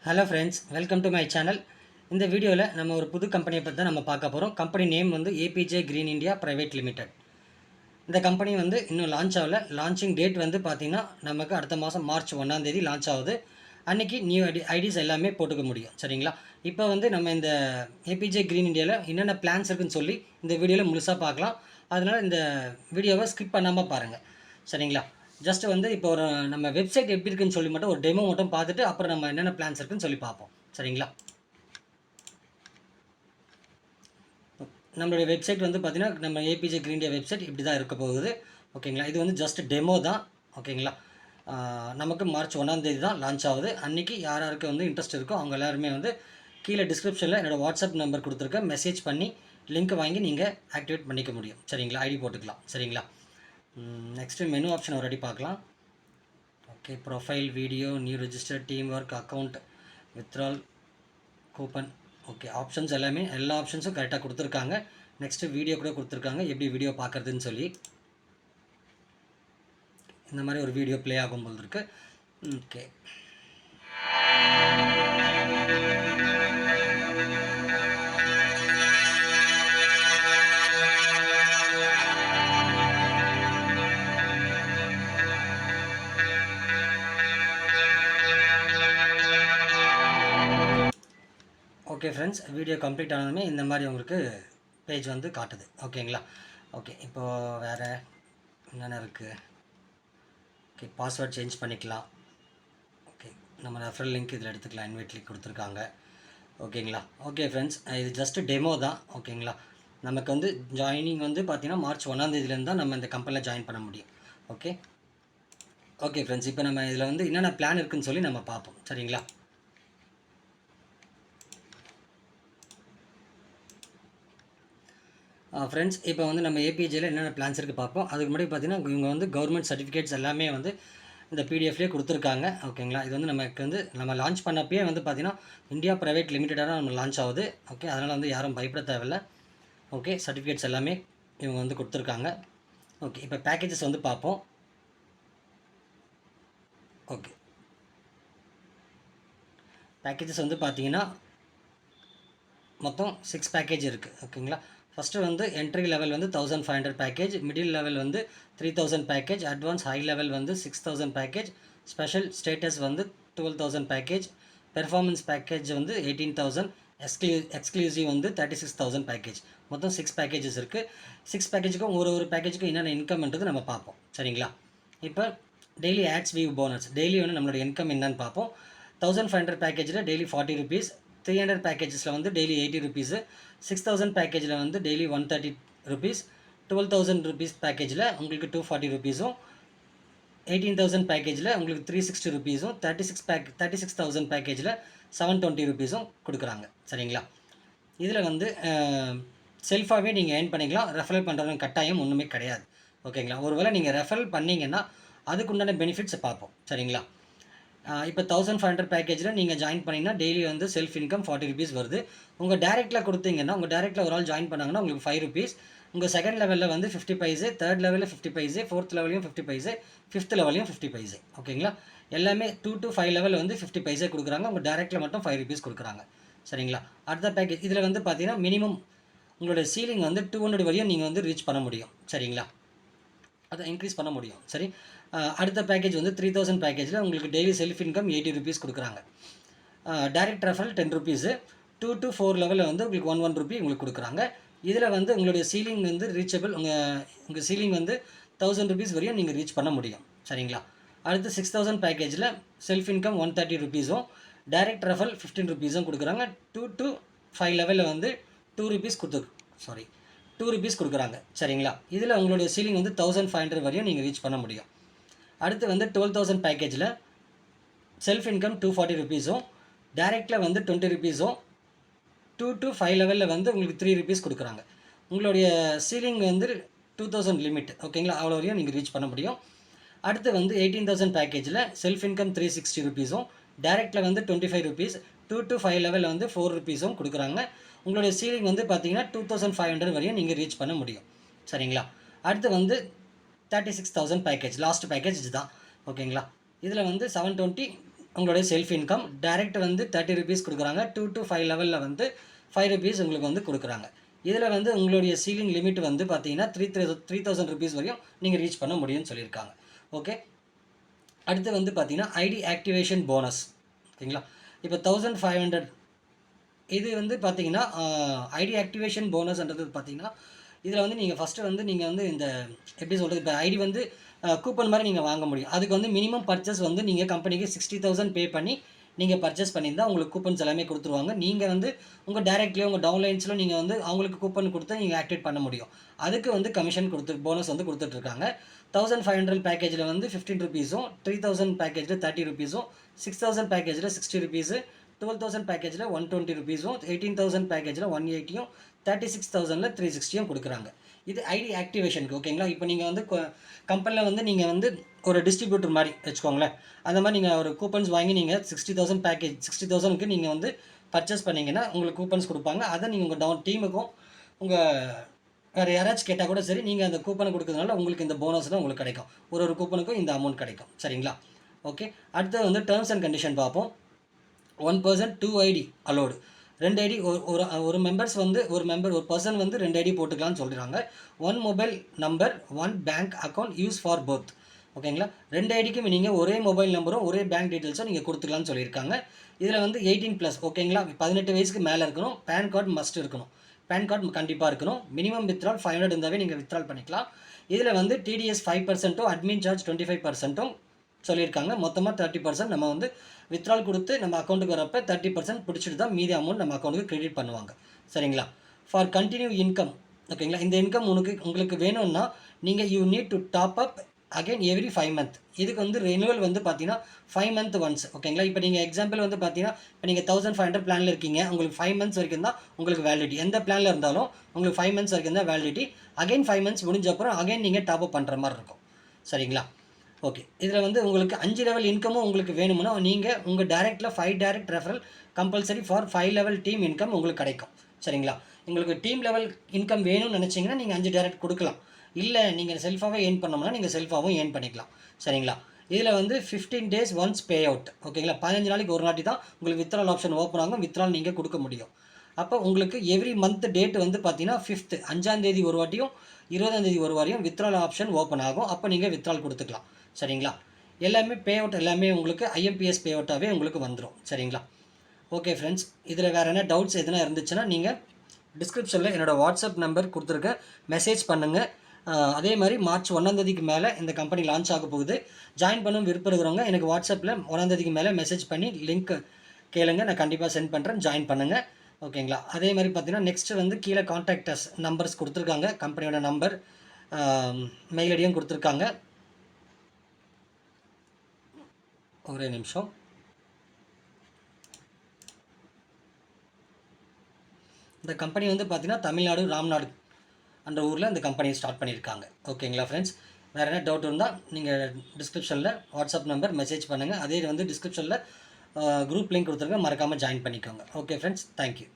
Hello friends, welcome to my channel. இந்த வீடியோவில் நம்ம ஒரு புது கம்பெனியை பற்றி தான் நம்ம பார்க்க போகிறோம். கம்பெனி நேம் வந்து APJ Green India private limited. இந்த கம்பெனி வந்து இன்னும் லான்ச் ஆகல. லான்ச்சிங் டேட் வந்து பார்த்திங்கன்னா நமக்கு அடுத்த மாதம் மார்ச் 1 லான்ச் ஆகுது. அன்றைக்கி நியூ ஐடிஸ் எல்லாமே போட்டுக்க முடியும். சரிங்களா? இப்போ வந்து நம்ம இந்த ஏபிஜே கிரீன் இந்தியாவில் என்னென்ன பிளான்ஸ் இருக்குதுன்னு சொல்லி இந்த வீடியோவில் முழுசாக பார்க்கலாம். அதனால் இந்த வீடியோவை ஸ்கிப் பண்ணாமல் பாருங்கள். சரிங்களா? ஜஸ்ட் வந்து இப்போ ஒரு நம்ம வெப்சைட் எப்படி இருக்குன்னு சொல்லி மட்டும் ஒரு டெமோ மட்டும் பார்த்துட்டு அப்புறம் நம்ம என்னென்ன பிளான்ஸ் இருக்குன்னு சொல்லி பார்ப்போம். சரிங்களா? நம்மளுடைய வெப்சைட் வந்து பார்த்திங்கன்னா நம்ம ஏபிஜே கிரீன் இந்தியா வெப்சைட் இப்படி தான் இருக்க போகுது. ஓகேங்களா? இது வந்து ஜஸ்ட் டெமோ தான். ஓகேங்களா? நமக்கு மார்ச் 1 தான் லான்ச் ஆகுது. அன்றைக்கி யாருக்கு வந்து இன்ட்ரெஸ்ட் இருக்கோ அவங்க எல்லாருமே வந்து கீழே டிஸ்கிரிப்ஷனில் என்னோடய வாட்ஸ்அப் நம்பர் கொடுத்துருக்கேன். மெசேஜ் பண்ணி லிங்க் வாங்கி நீங்கள் ஆக்டிவேட் பண்ணிக்க முடியும். சரிங்களா? ஐடி போட்டுக்கலாம். சரிங்களா? நெக்ஸ்ட்டு மெனு ஆப்ஷன் ஒரு அடி பார்க்கலாம். Okay, profile, video, new register, team work, account, withdrawal, coupon. Okay, options எல்லாமே எல்லா ஆப்ஷன்ஸும் கரெக்டாக கொடுத்துருக்காங்க. நெக்ஸ்ட்டு வீடியோ கூட கொடுத்துருக்காங்க, எப்படி வீடியோ பார்க்குறதுன்னு சொல்லி. இந்த மாதிரி ஒரு வீடியோ ப்ளே ஆகும்போது இருக்குது. Okay, okay friends, video complete ஆனதுமே இந்த மாதிரி உங்களுக்கு பேஜ் வந்து காட்டுது. ஓகேங்களா? ஓகே, இப்போது வேறு என்னென்ன இருக்குது? ஓகே, பாஸ்வேர்ட் சேஞ்ச் பண்ணிக்கலாம். ஓகே, நம்ம ரெஃபரல் லிங்க் இதில் எடுத்துக்கலாம். இன்வைட் லிங்க் கொடுத்துருக்காங்க. ஓகேங்களா? ஓகே ஃப்ரெண்ட்ஸ், இது ஜஸ்ட்டு டெமோ தான். ஓகேங்களா? நமக்கு வந்து ஜாயினிங் வந்து பார்த்திங்கன்னா மார்ச் 1 தான் நம்ம இந்த கம்பெனியில் ஜாயின் பண்ண முடியும். ஓகே ஓகே ஃப்ரெண்ட்ஸ், இப்போ நம்ம இதில் வந்து என்னென்ன பிளான் இருக்குதுன்னு சொல்லி நம்ம பார்ப்போம். சரிங்களா? ஃப்ரெண்ட்ஸ், இப்போ வந்து நம்ம ஏபிஜேயில் என்னென்ன பிளான்ஸ் இருக்குது பார்ப்போம். அதுக்கு முன்னாடி பார்த்திங்கன்னா இவங்க வந்து கவர்மெண்ட் சர்டிஃபிகேட்ஸ் எல்லாமே வந்து இந்த பிடிஎஃப்லேயே கொடுத்துருக்காங்க. ஓகேங்களா? இது வந்து நமக்கு வந்து நம்ம லான்ச் பண்ணப்பே வந்து பார்த்திங்கன்னா இந்தியா ப்ரைவேட் லிமிட்டடாக நம்ம லான்ச் ஆகுது. ஓகே, அதனால் வந்து யாரும் பயப்பட தேவையில்லை. ஓகே, சர்டிஃபிகேட்ஸ் எல்லாமே இவங்க வந்து கொடுத்துருக்காங்க. ஓகே, இப்போ பேக்கேஜஸ் வந்து பார்ப்போம். ஓகே, பேக்கேஜஸ் வந்து பார்த்திங்கன்னா மொத்தம் 6 பேக்கேஜ் இருக்குது. ஓகேங்களா? ஃபஸ்ட்டு வந்து என்ட்ரி லெவல் வந்து 1500 பேக்கேஜ், மிடில் லெவல் வந்து 3000 பேக்கேஜ், அட்வான்ஸ் ஹை லெவல் வந்து 6000 பேக்கேஜ், ஸ்பெஷல் ஸ்டேட்டஸ் வந்து 12000 பேக்கேஜ், பெர்ஃபார்மன்ஸ் பேக்கேஜ் வந்து 18000, எக்ஸ்க்ளூசிவ் வந்து 36000 பேக்கேஜ். மொத்தம் 6 பேக்கேஜஸ் இருக்குது. 6 பேக்கேஜுக்கும் ஒரு பேக்கேஜுக்கும் என்னென்ன இன்கம்ன்றது நம்ம பார்ப்போம். சரிங்களா? இப்போ daily ads view bonus, daily வந்து நம்மளோட இன்கம் என்னன்னு பார்ப்போம். 1500 பேக்கேஜில் டெய்லி 40 ருபீஸ், 300 பேக்கேஜஸில் வந்து டெய்லி 80 ருபீஸு, 6000 பேக்கேஜில் வந்து டெய்லி 130 ருபீஸ், 12000 ருபீஸ் பேக்கேஜில் உங்களுக்கு 240 ருபீஸும், 18000 பேக்கேஜில் உங்களுக்கு 360 ருபீஸும், 36,000 பேக்கேஜில் 720 ருபீஸும் கொடுக்குறாங்க. சரிங்களா? இதில் வந்து செல்ஃபாகவே நீங்கள் ஏர்ன் பண்ணிக்கலாம். ரெஃபரல் பண்ணுறவங்க கட்டாயம் ஒன்றுமே கிடையாது. ஓகேங்களா? ஒருவேளை நீங்கள் ரெஃபரல் பண்ணிங்கன்னா அதுக்குண்டான பெனிஃபிட்ஸை பார்ப்போம். சரிங்களா? இப்போ 1500 பேக்கேஜில் நீங்கள் ஜாயின் பண்ணிங்கன்னா டெய்லி வந்து செல்ஃப் இன்கம் 40 ருபீஸ் வருது. உங்கள் டேரெக்டில் கொடுத்தீங்கன்னா உங்கள் டேரெக்டில் ஒரு ஆள் ஜாயின் பண்ணாங்கன்னா உங்களுக்கு 5 ருபீஸ். உங்கள் செகண்ட் லெவலில் வந்து 50 பைசே, தேர்ட் லெவலில் 50 பைசே, ஃபோர்த் லெவலையும் 50 பைசே, ஃபிஃப்த் லெவலையும் 50 பைசே. ஓகேங்களா? எல்லாமே 2 to 5 லெவல் வந்து 50 பைசே கொடுக்குறாங்க. உங்கள் டேரெக்டில் மட்டும் 5 ருபீஸ் கொடுக்குறாங்க. சரிங்களா? அடுத்த பேக்கேஜ் இதில் வந்து பார்த்தீங்கன்னா மினிமம் உங்களோட சீலிங் வந்து 200 வரையும் நீங்கள் வந்து ரீச் பண்ண முடியும். சரிங்களா? அதை இன்க்ரீஸ் பண்ண முடியும். சரி, அடுத்த பேக்கேஜ் வந்து 3000 பேக்கேஜில் உங்களுக்கு டெய்லி செல்ஃப் இன்கம் 80 ருபீஸ் கொடுக்குறாங்க. டைரக்ட் ரெஃபரல் 10 ருபீஸு, 2 to 4 லெவலில் வந்து உங்களுக்கு 1 ருபி உங்களுக்கு கொடுக்குறாங்க. இதில் வந்து உங்களுடைய சீலிங் வந்து ரீச்சபிள், உங்கள் சீலிங் வந்து 1000 ருபீஸ் வரையும் நீங்கள் ரீச் பண்ண முடியும். சரிங்களா? அடுத்து 6000 பேக்கேஜில் செல்ஃப் இன்கம் 130 ருபீஸும், டைரக்ட் ரெஃபரல் 15 ருபீஸும் கொடுக்குறாங்க. 2 to 5 லெவலில் வந்து 2 ருபீஸ் கொடுக்குறாங்க. சரிங்களா? இதில் உங்களுடைய சீலிங் வந்து 1500 வரையும் நீங்கள் ரீச் பண்ண முடியும். அடுத்து வந்து 12000 பேக்கேஜில் செல்ஃப் இன்கம் 240 ருபீஸும், டைரெக்டில் வந்து 20 ருபீஸும், 2 to 5 லெவலில் வந்து உங்களுக்கு 3 ருபீஸ் கொடுக்குறாங்க. உங்களுடைய சீலிங் வந்து 2000 லிமிட். ஓகேங்களா? அவ்வளோ வரையும் நீங்கள் ரீச் பண்ண முடியும். அடுத்து வந்து 18000 பேக்கேஜில் செல்ஃப் இன்கம் 360 ருபீஸும், டைரெக்டில் வந்து 25 ருபீஸ், 2 to 5 லெவலில் வந்து 4 ருபீஸும் கொடுக்குறாங்க. உங்களுடைய சீலிங் வந்து பார்த்தீங்கன்னா 2500 வரையும் நீங்கள் ரீச் பண்ண முடியும். சரிங்களா? அடுத்து வந்து 36,000 பேக்கேஜ், லாஸ்ட் பேக்கேஜ் இதுதான். ஓகேங்களா? இதில் வந்து 720 உங்களுடைய செல்ஃப் இன்கம். டைரக்ட் வந்து 30 ருபீஸ் கொடுக்குறாங்க. 2 to 5 லெவலில் வந்து 5 ருபீஸ் உங்களுக்கு வந்து கொடுக்குறாங்க. இதில் வந்து உங்களுடைய சீலிங் லிமிட் வந்து பார்த்தீங்கன்னா 3000 ருபீஸ் வரையும் நீங்கள் ரீச் பண்ண முடியும்னு சொல்லியிருக்காங்க. ஓகே, அடுத்து வந்து பார்த்தீங்கன்னா ஐடி ஆக்டிவேஷன் போனஸ். ஓகேங்களா, இப்போ 1500 இது வந்து பார்த்தீங்கன்னா ஐடி ஆக்டிவேஷன் போனஸ்ன்றது பார்த்தீங்கன்னா இதில் வந்து நீங்கள் ஃபஸ்ட்டு வந்து நீங்கள் வந்து இந்த எப்படி சொல்கிறது, இப்போ ஐடி வந்து கூப்பன் மாதிரி நீங்கள் வாங்க முடியும். அதுக்கு வந்து மினிமம் பர்ச்சேஸ் வந்து நீங்கள் கம்பெனிக்கு 60,000 பே பண்ணி நீங்கள் பர்ச்சேஸ் பண்ணியிருந்தால் உங்களுக்கு கூப்பன்ஸ் எல்லாமே கொடுத்துருவாங்க. நீங்கள் வந்து உங்கள் டைரக்ட்லேயோ உங்கள் டவுன்லைன்ஸில் நீங்கள் வந்து அவங்களுக்கு கூப்பன் கொடுத்து நீங்கள் ஆக்டிவேட் பண்ண முடியும். அதுக்கு வந்து கமிஷன் போனஸ் வந்து கொடுத்துட்ருக்காங்க. 1500 பேக்கேஜில் வந்து 15 ருபீஸும், 3000 பேக்கேஜில் 30 ருபீஸும், 6000 பேக்கேஜில் 60 ருபீஸு, 12,000 பேக்கேஜில் 120 ருபீஸும், 18,000 பேக்கேஜில் 180யும், 36,000ல் 360யும் கொடுக்குறாங்க. இது ஐடி ஆக்டிவேஷனுக்கு. ஓகேங்களா, இப்போ நீங்கள் வந்து கம்பெனியில் வந்து நீங்கள் வந்து ஒரு டிஸ்ட்ரிபியூட்டர் மாதிரி வச்சுக்கோங்களேன். அந்த மாதிரி நீங்கள் ஒரு கூப்பன்ஸ் வாங்கி நீங்கள் 60,000 பேக்கேஜ் 60,000க்கு நீங்கள் வந்து பர்ச்சேஸ் பண்ணிங்கன்னா உங்களுக்கு கூப்பன்ஸ் கொடுப்பாங்க. அதை நீங்கள் உங்கள் டீமுக்கும் உங்கள் வேறு யாராச்சும் கேட்டால் கூட சரி, நீங்கள் அந்த கூப்பனை கொடுக்கறதுனால உங்களுக்கு இந்த போனஸ்லாம் உங்களுக்கு கிடைக்கும். ஒரு கூப்பனுக்கும் இந்த அமௌண்ட் கிடைக்கும். சரிங்களா, ஓகே. அடுத்தது வந்து டேர்ம்ஸ் அண்ட் கண்டிஷன் பார்ப்போம். 1 person 2 ஐடி அலோடு. 2 ஐடி ஒரு மெம்பர்ஸ் வந்து ஒரு பர்சன் வந்து 2 ஐடி போட்டுக்கலாம்னு சொல்கிறாங்க. 1 mobile number 1 bank account use for both. ஓகேங்களா, 2 ஐடிக்கும் நீங்கள் ஒரே மொபைல் நம்பரும் ஒரே பேங்க் டீட்டெயில்ஸும் நீங்கள் கொடுத்துக்கலாம்னு சொல்லியிருக்காங்க. இதில் வந்து 18+, ஓகேங்களா, 18 வயசுக்கு மேலே இருக்கணும். பேன் கார்டு மஸ்ட் இருக்கணும். பேன் கார்டு கண்டிப்பாக இருக்கணும். மினிமம் வித்ட்ரால் 500 இருந்தாவே நீங்கள் வித்ட்ரால் பண்ணிக்கலாம். இதில் வந்து டிடிஎஸ் 5%, அட்மின் சார்ஜ் 25% சொல்லியிருக்காங்க. மொத்தமாக 30% நம்ம வந்து வித்ட்ரால் கொடுத்து நம்ம அக்கௌண்ட்டுக்கு வரப்போ 30% பிடிச்சிட்டு தான் மீதி அமௌண்ட் நம்ம அக்கௌண்ட்டுக்கு கிரெடிட் பண்ணுவாங்க. சரிங்களா, ஃபார் கண்டினியூ இன்கம். ஓகேங்களா, இந்த இன்கம் உங்களுக்கு வேணும்னா நீங்கள் you need to top up again every 5 month. இதுக்கு வந்து ரெனுவல் வந்து பார்த்தீங்கன்னா 5 month ஒன்ஸ். ஓகேங்களா, இப்போ நீங்கள் எக்ஸாம்பிள் வந்து பார்த்தீங்கன்னா இப்போ நீங்கள் 1500 பிளானில் இருக்கீங்க. உங்களுக்கு 5 months வரைக்கும் தான் உங்களுக்கு வேலிடிட்டி. எந்த பிளானில் இருந்தாலும் உங்களுக்கு 5 months வரைக்கும் தான் வேலிடிட்டி. அகைன் 5 months முடிஞ்ச அப்புறம் அகைன் நீங்கள் டாப் அப் பண்ணுற மாதிரி இருக்கும். சரிங்களா, ஓகே. இதில் வந்து உங்களுக்கு 5 லெவல் இன்கமும் உங்களுக்கு வேணும்னா நீங்கள் உங்கள் டேரெக்டில் 5 direct referral compulsory for 5 level team income உங்களுக்கு கிடைக்கும். சரிங்களா, உங்களுக்கு டீம் லெவல் இன்கம் வேணும்னு நினச்சிங்கன்னா நீங்கள் 5 டைரக்ட் கொடுக்கலாம். இல்லை நீங்கள் செல்ஃபாகவே ஏர்ன் பண்ணோம்னா நீங்கள் செல்ஃபாகவும் ஏர்ன் பண்ணிக்கலாம். சரிங்களா, இதில் வந்து 15 days ஒன்ஸ் பே அவுட். ஓகேங்களா, 15 நாளைக்கு ஒரு நாட்டி தான் உங்களுக்கு வித்ட்ரால் ஆப்ஷன் ஓப்பன் ஆகும். வித்ட்ரால் நீங்கள் கொடுக்க முடியும். அப்போ உங்களுக்கு எவ்ரி மந்த் டேட் வந்து பார்த்தீங்கன்னா 5th 5ஆம் தேதி ஒரு வாட்டியும் 20ஆம் தேதி ஒரு வாரியும் வித்ட்ரால் ஆப்ஷன் ஓப்பன் ஆகும். அப்போ நீங்கள் வித்ட்ரால் கொடுத்துக்கலாம். சரிங்களா, எல்லாமே பே அவுட் எல்லாமே உங்களுக்கு ஐஎம்பிஎஸ் பே அவுட்டாகவே உங்களுக்கு வந்துடும். சரிங்களா, ஓகே ஃப்ரெண்ட்ஸ். இதில் வேறு என்ன டவுட்ஸ் எதுனா இருந்துச்சுன்னா நீங்கள் டிஸ்கிரிப்ஷனில் என்னோடய வாட்ஸ்அப் நம்பர் கொடுத்துருக்கேன், மெசேஜ் பண்ணுங்கள். அதே மாதிரி மார்ச் 1ஆம் தேதிக்கு மேலே இந்த கம்பெனி லான்ச் ஆக போகுது. ஜாயின் பண்ண விருப்பம் இருக்கிறவங்க எனக்கு வாட்ஸ்அப்பில் 1ஆம் தேதிக்கு மேலே மெசேஜ் பண்ணி லிங்க் கேளுங்க, நான் கண்டிப்பாக சென்ட் பண்ணுறேன். ஜாயின் பண்ணுங்கள். ஓகேங்களா, அதே மாதிரி பார்த்தீங்கன்னா நெக்ஸ்ட்டு வந்து கீழே கான்டாக்டர்ஸ் நம்பர்ஸ் கொடுத்துருக்காங்க. கம்பெனியோட நம்பர், மெயில் ஐடியும் கொடுத்துருக்காங்க. ஒரே நிமிஷம். இந்த கம்பெனி வந்து பார்த்தீங்கன்னா தமிழ்நாடு ராம்நாடு அந்த ஊரில் இந்த கம்பெனியை ஸ்டார்ட் பண்ணியிருக்காங்க. ஓகேங்களா ஃப்ரெண்ட்ஸ், வேறு என்ன டவுட் இருந்தால் நீங்கள் டிஸ்கிரிப்ஷனில் வாட்ஸ்அப் நம்பர் மெசேஜ் பண்ணுங்கள். அதே வந்து டிஸ்கிரிப்ஷனில் குரூப் லிங்க் கொடுத்துருங்க, மறக்காமல் ஜாயின் பண்ணிக்கோங்க. Okay friends, thank you.